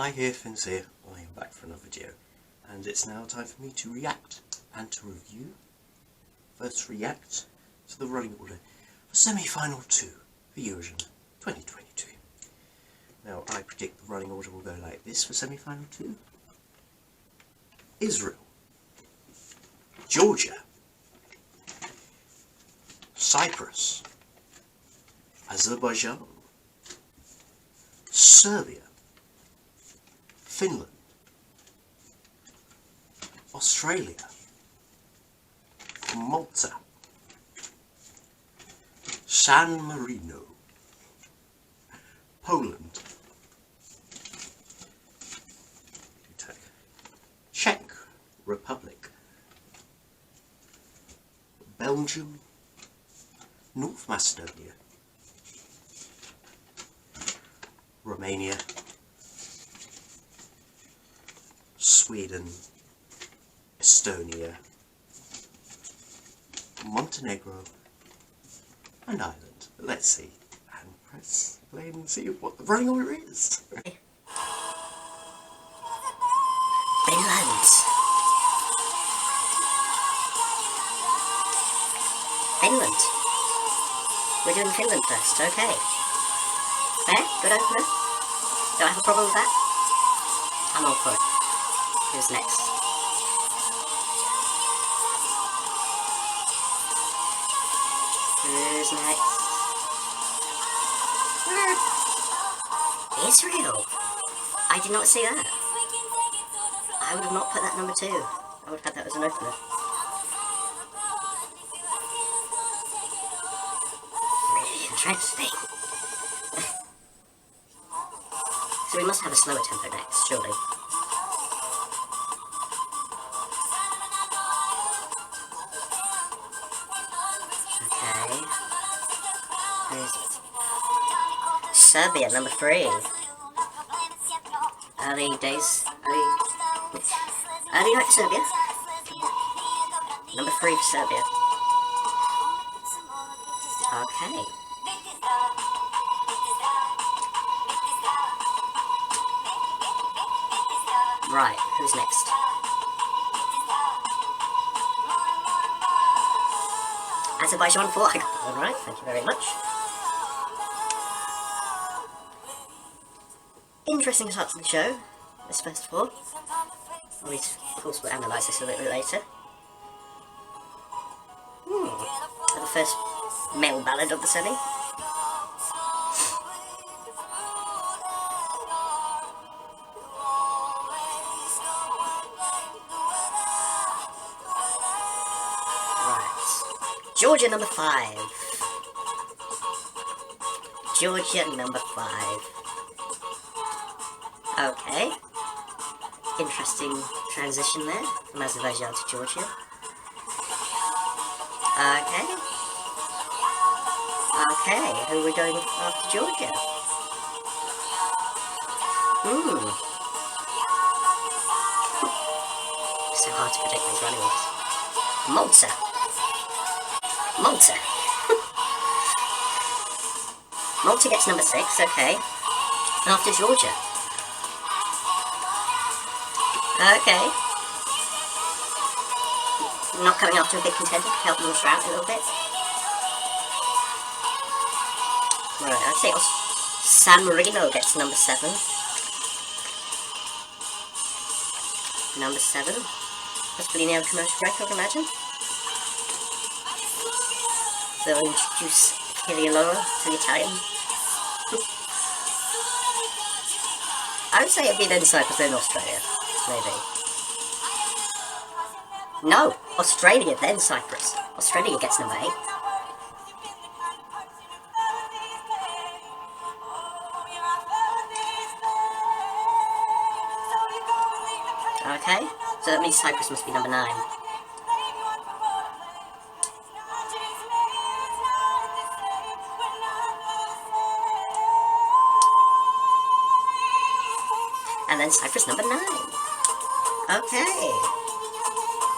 Hi here, Finns here. I am back for another video, and it's now time for me to react and to review. First, react to the running order for semi-final 2 for Eurovision 2022. Now, I predict the running order will go like this for semi-final 2. Israel, Georgia, Cyprus, Azerbaijan, Serbia, Finland, Australia, Malta, San Marino, Poland, Czech Republic, Belgium, North Macedonia, Romania, Sweden, Estonia, Montenegro, and Ireland. Let's see, and press play and see what the running order is. Finland. Finland. We're doing Finland first, okay. Fair? Good opener? Don't have a problem with that? I'm all for it. Who's next? Who's next? Israel! I did not see that. I would have not put that number 2. I would have had that as an opener. Really interesting. So we must have a slower tempo next, surely. Okay. Where is it? Serbia, number 3. Early days. Early night for Serbia. Number 3 for Serbia. Okay. Right, who's next? Azerbaijan 4, I got that one right, thank you very much. Interesting start to the show, this first 4. Of course we'll analyse this a little bit later. The first male ballad of the semi. Georgia number 5. Georgia number 5. Okay. Interesting transition there from Azerbaijan to Georgia. Okay. Okay, who are we going after Georgia? So hard to predict these running orders. Malta. Malta. Malta gets number 6, okay. After Georgia. Okay. Not coming after a big contender to help them out a little bit. Right, I'd say San Marino gets number 7. Number 7. Possibly near a commercial break, I would imagine. They'll introduce Kiriloa to the Italian. I would say it'd be then Cyprus, then Australia. Maybe. No! Australia, then Cyprus. Australia gets number 8. Okay, so that means Cyprus must be number 9. And then Cyprus number 9. Okay.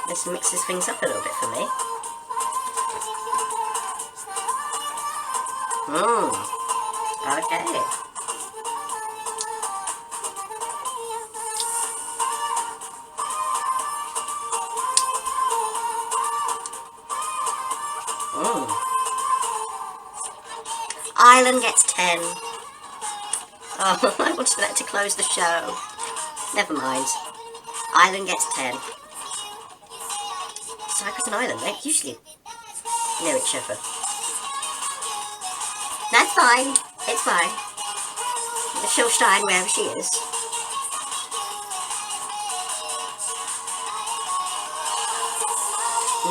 This mixes things up a little bit for me. Okay. Ireland gets 10. Oh, I wanted that to close the show. Never mind. Ireland gets 10. Cyprus and Ireland, they're usually near each other. That's fine. It's fine. She'll shine wherever she is.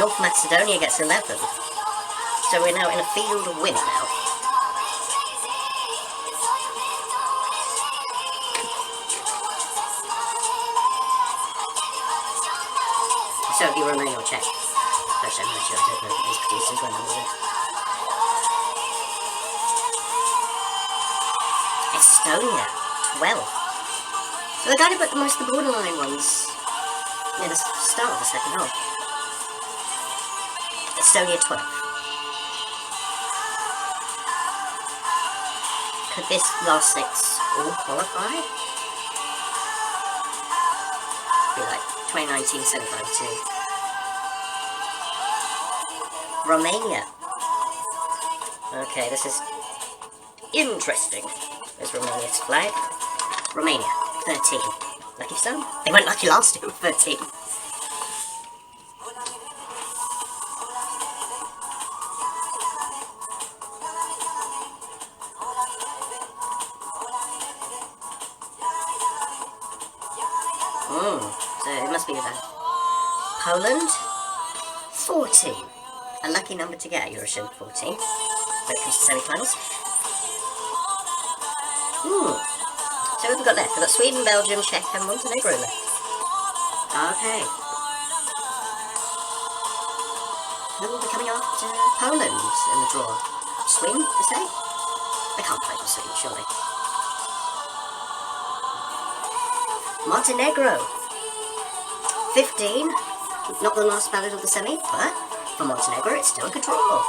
North Macedonia gets 11. So we're now in a field of women now. So it'll be Romania or Czech. Actually, I'm not sure. I don't know what these producers going on with it. Estonia, 12. So they got it, but most of the borderline ones near the start of the second half. Estonia, 12. Could this last 6 all qualify? Be like 2019 semi-final 2. Romania. Okay, this is interesting. There's Romania's flag. Romania, 13. Lucky some? They weren't lucky last year, 13. So it must be that. Poland, 14. A lucky number to get at Eurovision, 14. When it comes to semi-finals. So what have we got left? We've got Sweden, Belgium, Czech and Montenegro left. Okay. Who will be coming after Poland in the draw? Sweden, you say? They can't play for Sweden, surely. Montenegro, 15. Not the last ballot of the semi, but for Montenegro it's still a good draw.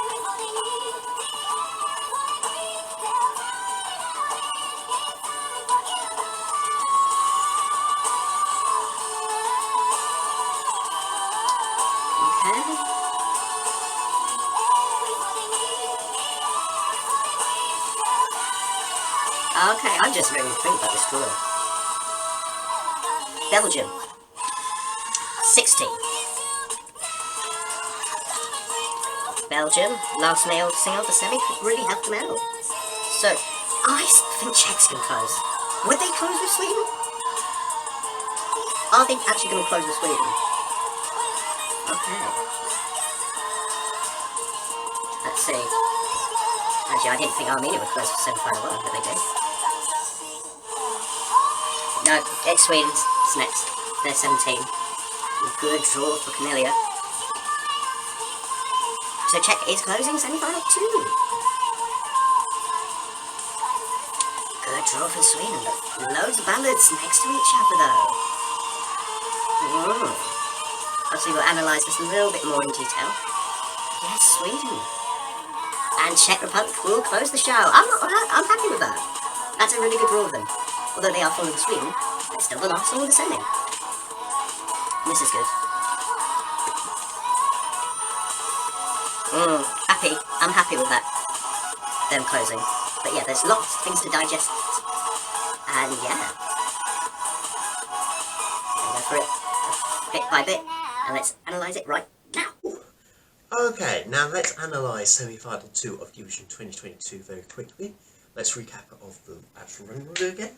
Okay, I'm just very intrigued about this draw. Belgium, 16. Belgium, last male to sing out the semi, could really help them out. So, I think Czechs can close. Would they close with Sweden? Are they actually going to close with Sweden? Okay. Let's see. Actually, I didn't think Armenia would close for semi-final 1, but they did. No, it's Sweden. It's next. They're 17. Good draw for Camellia. So Czech is closing semi-final 2. Good draw for Sweden. Loads of ballads next to each other though. Obviously we'll analyse this a little bit more in detail. Yes, Sweden. And Czech Republic will close the show. I'm happy with that. That's a really good draw of them. Although they are following Sweden, they're still the last song of the semi. This is good. Happy. I'm happy with that. Them closing. But yeah, there's lots of things to digest. And yeah. We'll go through it bit by bit. And let's analyse it right now. Okay, now let's analyse semi-final 2 of Eurovision 2022 very quickly. Let's recap of the actual running order again.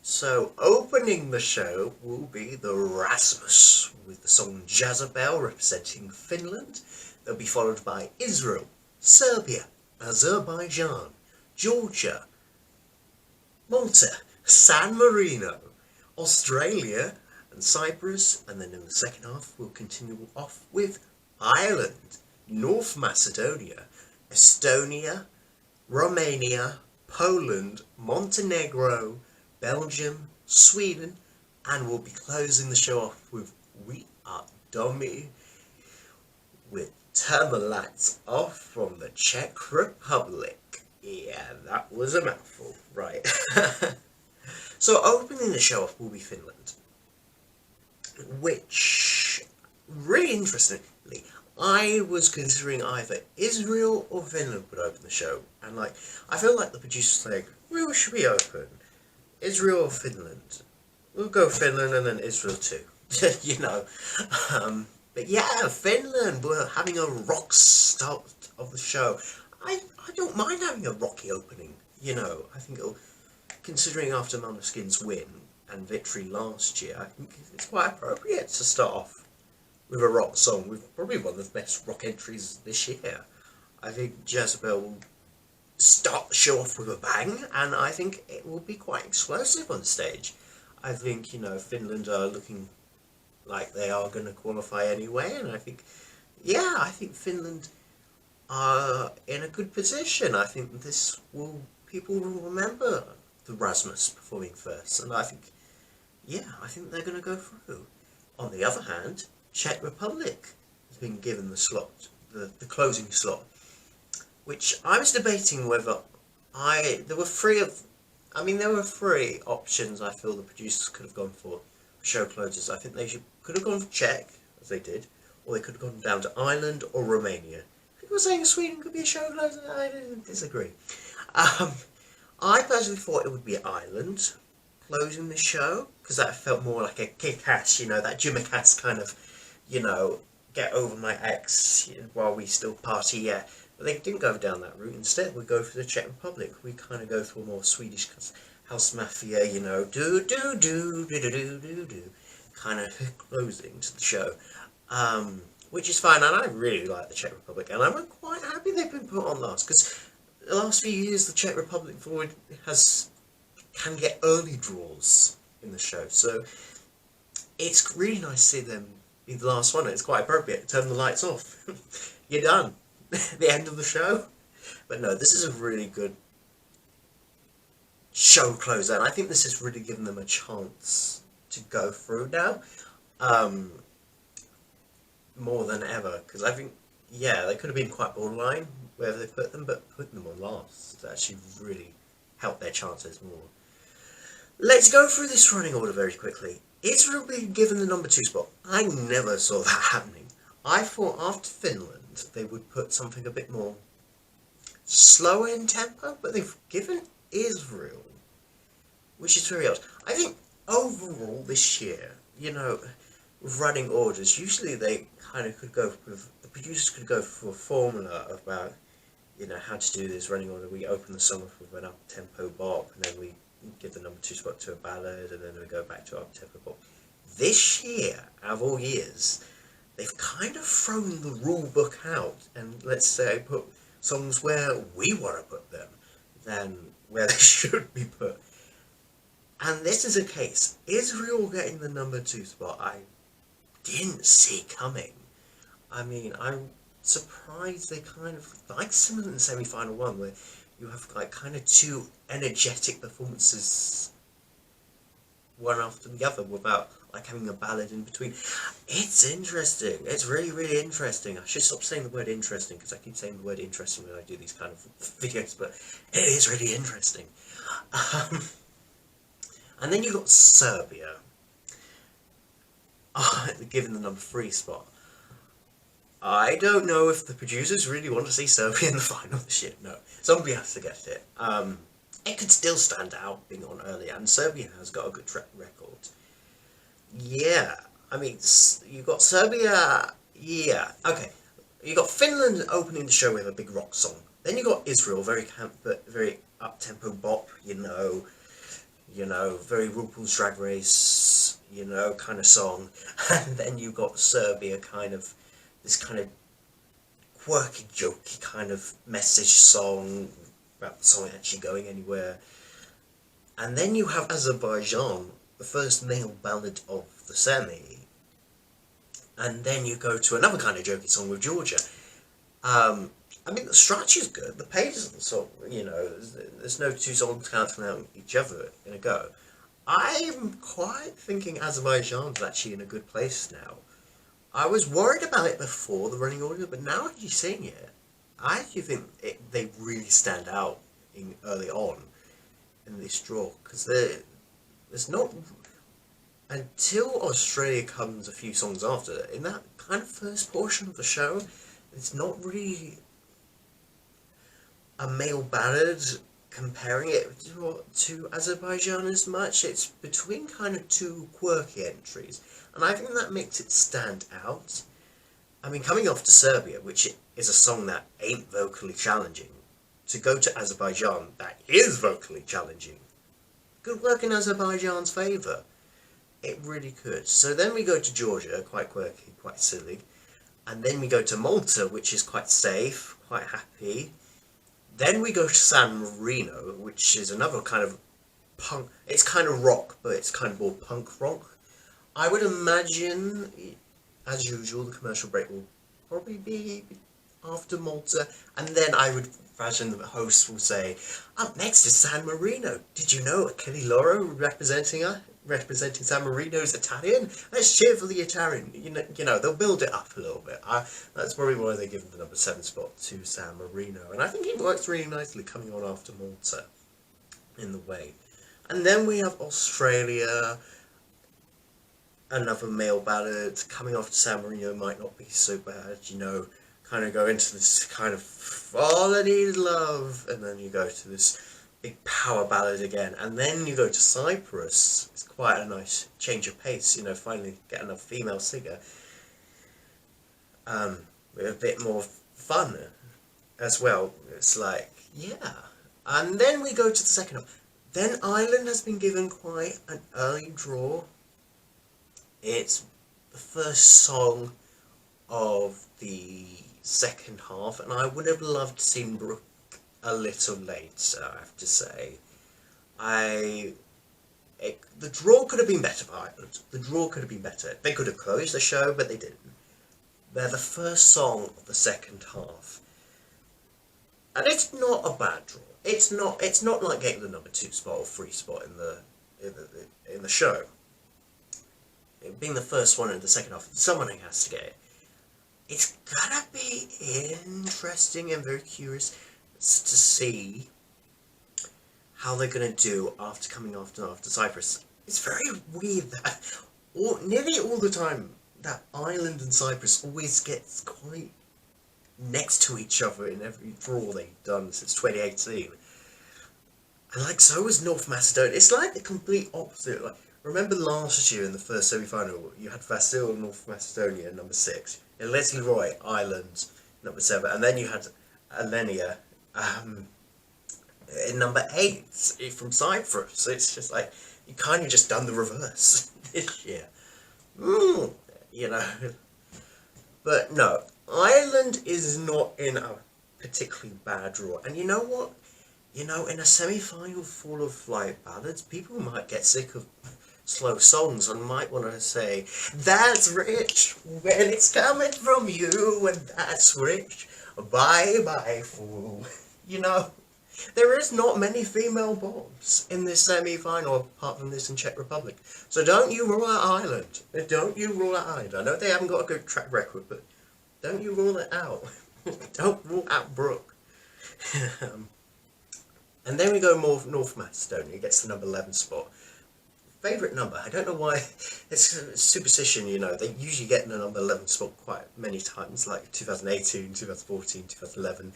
So, opening the show will be the Rasmus with the song Jezebel representing Finland. They'll be followed by Israel, Serbia, Azerbaijan, Georgia, Malta, San Marino, Australia and Cyprus. And then in the second half we'll continue off with Ireland, North Macedonia, Estonia, Romania, Poland, Montenegro, Belgium, Sweden, and we'll be closing the show off with We Are Dummy with Turn the Lights Off from the Czech Republic. Yeah, that was a mouthful, right. So opening the show off will be Finland, which, really interestingly, I was considering either Israel or Finland would open the show, and like I feel like the producers saying, "Where should we open? Israel or Finland? We'll go Finland and then Israel too." you know, but yeah, Finland. We're having a rock start of the show. I don't mind having a rocky opening. I think considering after Måneskin's win and victory last year, I think it's quite appropriate to start off with a rock song, with probably one of the best rock entries this year. I think Jezebel will start the show off with a bang, and I think it will be quite explosive on stage. I think, Finland are looking like they are going to qualify anyway, and I think Finland are in a good position. I think people will remember the Rasmus performing first, and I think they're going to go through. On the other hand, Czech Republic has been given the slot, the closing slot, which I was debating whether there were three options I feel the producers could have gone for show closers. I think could have gone for Czech, as they did, or they could have gone down to Ireland or Romania. People were saying Sweden could be a show closer. I didn't disagree. I personally thought it would be Ireland closing the show, because that felt more like a kick-ass, that Jimmy-ass kind of, get over my ex while we still party, yeah. But they didn't go down that route. Instead, we go for the Czech Republic. We kind of go for a more Swedish house mafia, do, kind of closing to the show, which is fine. And I really like the Czech Republic, and I'm quite happy they've been put on last, because the last few years the Czech Republic forward can get early draws in the show, so it's really nice to see them be the last one. It's quite appropriate. Turn the lights off. You're done. The end of the show. But no, this is a really good show closer, and I think this has really given them a chance to go through now, more than ever, because I think, they could have been quite borderline wherever they put them, but putting them on last actually really helped their chances more. Let's go through this running order very quickly. Israel being given the number 2 spot. I never saw that happening. I thought after Finland they would put something a bit more slower in tempo, but they've given Israel, which is very odd. I think overall this year, with running orders, usually they kind of the producers could go for a formula about, how to do this running order. We open the song off with an up-tempo bop, and then we give the number 2 spot to a ballad, and then we go back to up-tempo bop. This year, out of all years, they've kind of thrown the rule book out, and let's say put songs where we want to put them than where they should be put. And this is a case. Israel getting the number 2 spot, I didn't see coming. I mean, I'm surprised they kind of, like similar in the semi-final one, where you have like kind of 2 energetic performances, one after the other, without like having a ballad in between. It's interesting. It's really, really interesting. I should stop saying the word interesting, because I keep saying the word interesting when I do these kind of videos, but it is really interesting. And then you got Serbia, given the number 3 spot. I don't know if the producers really want to see Serbia in the final this year. No, somebody has to get it. It could still stand out being on earlier, and Serbia has got a good track record. Yeah, I mean, you got Serbia. Yeah, okay. You got Finland opening the show with a big rock song. Then you got Israel, very camp but very up-tempo bop. Very RuPaul's Drag Race. Kind of song. And then you got Serbia, this kind of quirky, jokey kind of message song about the song actually going anywhere. And then you have Azerbaijan, the first male ballad of the semi. And then you go to another kind of jokey song with Georgia. I mean, the structure is good. The pace of the song, there's no 2 songs cancelling out each other in a go. I'm quite thinking Azerbaijan's actually in a good place now. I was worried about it before the running order, but now actually seeing it, I actually think they really stand out early on in this draw, because there's not, until Australia comes a few songs after, in that kind of first portion of the show. It's not really a male ballad comparing it to Azerbaijan as much. It's between kind of two quirky entries, and I think that makes it stand out. I mean, coming off to Serbia, which is a song that ain't vocally challenging, to go to Azerbaijan that is vocally challenging, could work in Azerbaijan's favour. It really could. So then we go to Georgia, quite quirky, quite silly, and then we go to Malta, which is quite safe, quite happy. Then we go to San Marino, which is another kind of punk. It's kind of rock, but it's kind of more punk rock. I would imagine, as usual, the commercial break will probably be after Malta, and then I would imagine the host will say, "Up next is San Marino. Did you know Kelly Loro representing San Marino's Italian? Let's cheer for the Italian." You know, they'll build it up a little bit. That's probably why they give the number 7 spot to San Marino, and I think it works really nicely coming on after Malta in the way. And then we have Australia. Another male ballad coming off to San Marino might not be so bad, you know, kind of go into this kind of all I need is love, and then you go to this big power ballad again, and then you go to Cyprus. It's quite a nice change of pace, you know, finally get another female singer with a bit more fun as well. It's like, yeah. And then we go to the second half. Then Ireland has been given quite an early draw. It's the first song of the second half, and I would have loved to see Brooke a little later, I have to say. The draw could have been better for Ireland. The draw could have been better. They could have closed the show, but they didn't. They're the first song of the second half. And it's not a bad draw. It's not like getting the number 2 spot or 3 spot in the show. It being the first one in the second half, someone has to get it. It's gonna be interesting and very curious to see how they're gonna do after coming after Cyprus. It's very weird that nearly all the time that Ireland and Cyprus always gets quite next to each other in every draw they've done since 2018. And like so was North Macedonia. It's like the complete opposite. Like, remember last year in the first semi-final, you had Vasil, North Macedonia, number 6, and Leslie Roy, Ireland, number 7, and then you had Alenia in number 8 from Cyprus. So it's just like, you kind of just done the reverse this year. You know. But no, Ireland is not in a particularly bad draw. And you know what? You know, in a semi-final full of like ballads, people might get sick of slow songs and might want to say, "That's rich when it's coming from you, and that's rich, bye bye fool." You know, there is not many female bombs in this semi-final apart from this in Czech Republic. So don't you rule out Ireland. Don't you rule out Ireland. I know they haven't got a good track record, but don't you rule it out. Don't rule out Brooke. And then we go more North Macedonia, gets the number 11 spot. Favourite number, I don't know why, it's superstition, you know, they usually get in the number 11 spot quite many times, like 2018, 2014, 2011,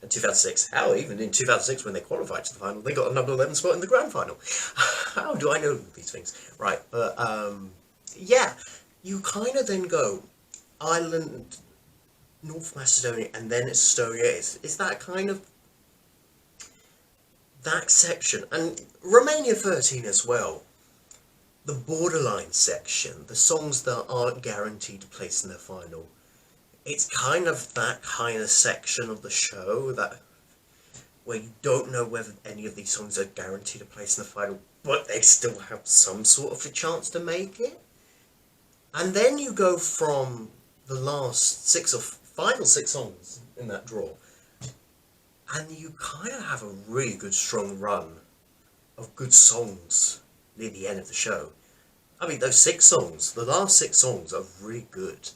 and 2006. Hell, even in 2006 when they qualified to the final, they got a number 11 spot in the grand final. How do I know these things? Right, but, yeah, you kind of then go Ireland, North Macedonia, and then Estonia. It's that kind of, that section, and Romania 13 as well. The borderline section, the songs that aren't guaranteed to place in the final. It's kind of that kind of section of the show that where you don't know whether any of these songs are guaranteed to place in the final, but they still have some sort of a chance to make it. And then you go from the last final six songs in that draw, and you kind of have a really good strong run of good songs near the end of the show. I mean, those 6 songs, the last 6 songs are really good.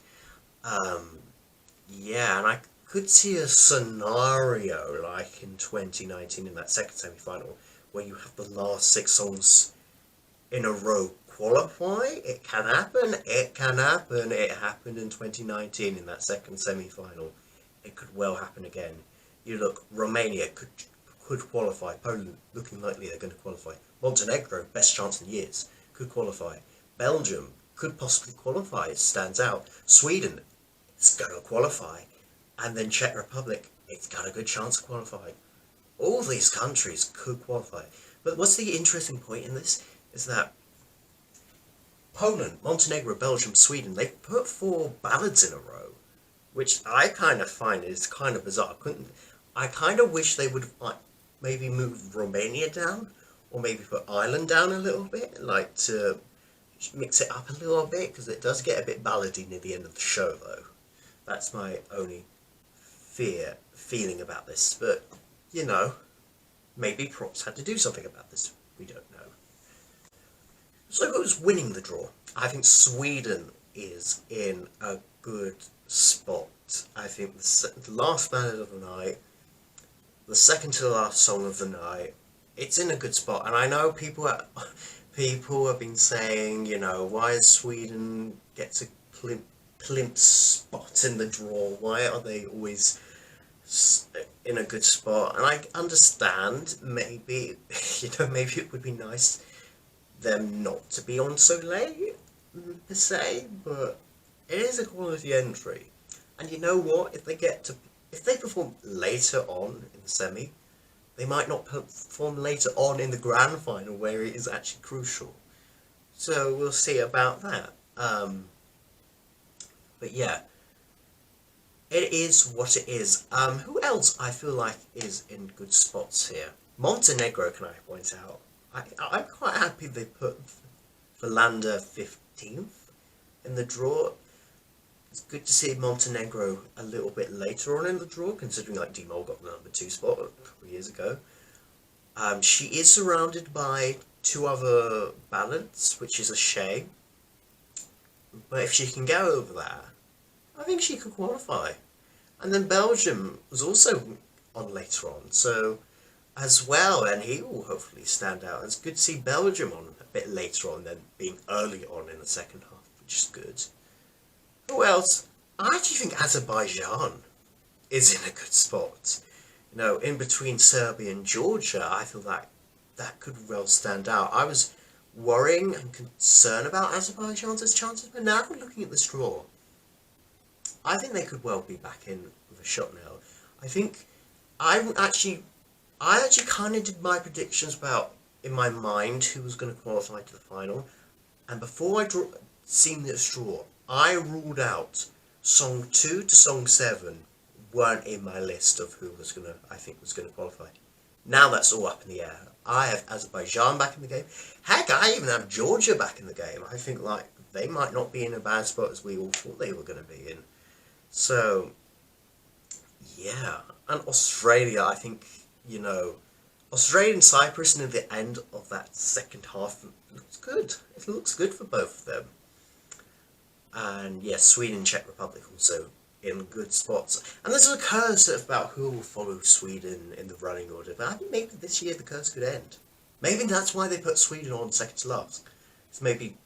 Yeah, and I could see a scenario like in 2019 in that second semi-final where you have the last 6 songs in a row qualify. It can happen. It can happen. It happened in 2019 in that second semi-final. It could well happen again. You look, Romania could qualify. Poland looking likely they're going to qualify. Montenegro, best chance in years, could qualify. Belgium could possibly qualify. It stands out. Sweden, it's going to qualify. And then Czech Republic, it's got a good chance of qualifying. All these countries could qualify. But what's the interesting point in this is that Poland, Montenegro, Belgium, Sweden, they've put 4 ballads in a row, which I kind of find is kind of bizarre. I kind of wish they would like maybe move Romania down, or maybe put Ireland down a little bit, like to mix it up a little bit, because it does get a bit ballady near the end of the show, though. That's my only feeling about this. But, you know, maybe Props had to do something about this. We don't know. So who's winning the draw? I think Sweden is in a good spot. I think the last ballad of the night, the second to the last song of the night, it's in a good spot. And I know people have been saying, you know, why is Sweden gets a plimp spot in the draw? Why are they always in a good spot? And I understand, maybe, you know, maybe it would be nice them not to be on so late, per se, but it is a quality entry. And you know what, if they perform later on in the semi, they might not perform later on in the grand final where it is actually crucial. So we'll see about that. But yeah, it is what it is. Who else I feel like is in good spots here? Montenegro, can I point out? I'm quite happy they put Verlander 15th in the draw. It's good to see Montenegro a little bit later on in the draw, considering like D-Mol got the number 2 spot a couple of years ago. She is surrounded by 2 other ballads, which is a shame. But if she can get over that, I think she could qualify. And then Belgium was also on later on, so as well, and he will hopefully stand out. It's good to see Belgium on a bit later on than being early on in the second half, which is good. Who else? I actually think Azerbaijan is in a good spot. You know, in between Serbia and Georgia, I feel that could well stand out. I was worrying and concerned about Azerbaijan's chances, but now looking at this draw, I think they could well be back in with a shot now. I actually kind of did my predictions about, in my mind, who was going to qualify to the final. And before I'd seen this draw, I ruled out song 2 to song 7 weren't in my list of who I think was going to qualify. Now that's all up in the air. I have Azerbaijan back in the game. Heck, I even have Georgia back in the game. I think like they might not be in a bad spot as we all thought they were going to be in. So, yeah. And Australia, I think, you know, Australia and Cyprus near the end of that second half looks good. It looks good for both of them. And yes, Sweden and Czech Republic also in good spots. And there's a curse about who will follow Sweden in the running order. But I think maybe this year the curse could end. Maybe that's why they put Sweden on second to last. So maybe,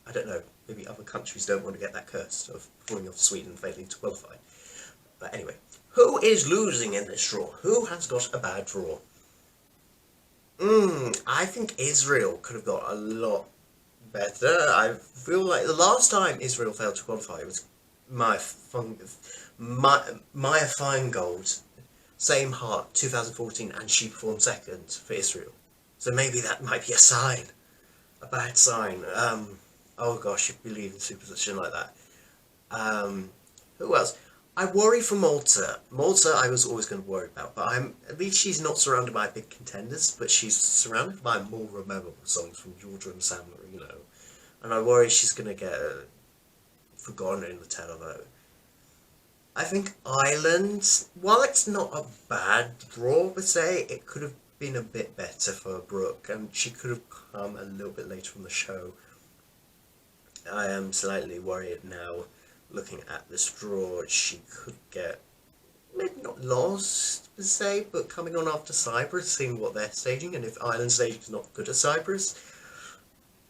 I don't know, maybe other countries don't want to get that curse of falling off Sweden and failing to qualify. But anyway, who is losing in this draw? Who has got a bad draw? I think Israel could have got a lot better. I feel like the last time Israel failed to qualify was Maya Feingold, same heart, 2014, and she performed second for Israel. So maybe that might be a sign, a bad sign. Oh gosh, you believe in superstition like that. Who else? I worry for Malta. Malta I was always going to worry about, but at least she's not surrounded by big contenders, but she's surrounded by more memorable songs from Georgia and San Marino. And I worry she's going to get forgotten in the tail of it. I think Ireland, while it's not a bad draw per se, it could have been a bit better for Brooke, and she could have come a little bit later in the show. I am slightly worried now, looking at this draw, she could get, maybe not lost per se, but coming on after Cyprus, seeing what they're staging, and if Ireland staging is not good at Cyprus,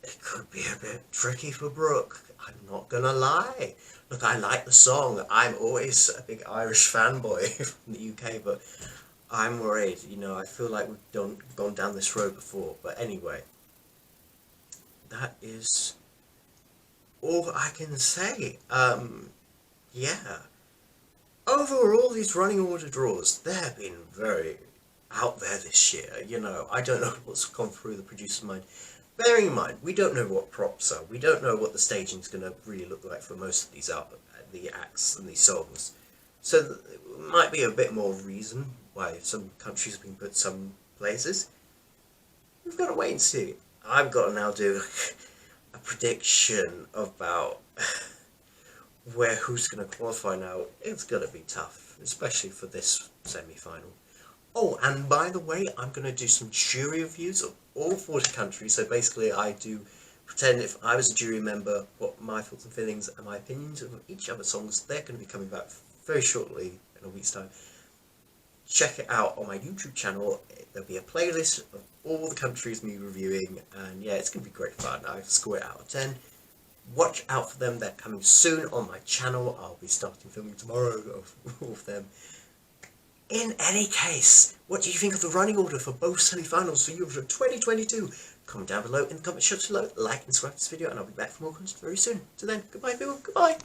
it could be a bit tricky for Brooke. I'm not gonna lie. Look, I like the song. I'm always a big Irish fanboy from the UK, but I'm worried. You know, I feel like we've gone down this road before. But anyway, that is all I can say. Yeah. Overall, these running order draws, they've been very out there this year. You know, I don't know what's gone through the producer's mind. Bearing in mind, we don't know what props are. We don't know what the staging's going to really look like for most of these the acts and these songs. So it might be a bit more reason why some countries have been put some places. We've got to wait and see. I've got to now do a prediction about who's going to qualify now. It's going to be tough, especially for this semi-final. Oh, and by the way, I'm going to do some jury reviews of all 40 countries. So basically, I do pretend if I was a jury member, what my thoughts and feelings and my opinions of each other songs. They're going to be coming back very shortly in a week's time. Check it out on my YouTube channel. There'll be a playlist of all the countries me reviewing, and yeah, it's going to be great fun. I score it out of 10. Watch out for them. They're coming soon on my channel. I'll be starting filming tomorrow of all of them. In any case, what do you think of the running order for both semi-finals for Eurovision 2022? Comment down below in the comment section below, like and subscribe to this video, and I'll be back for more content very soon. Till then, goodbye people, goodbye!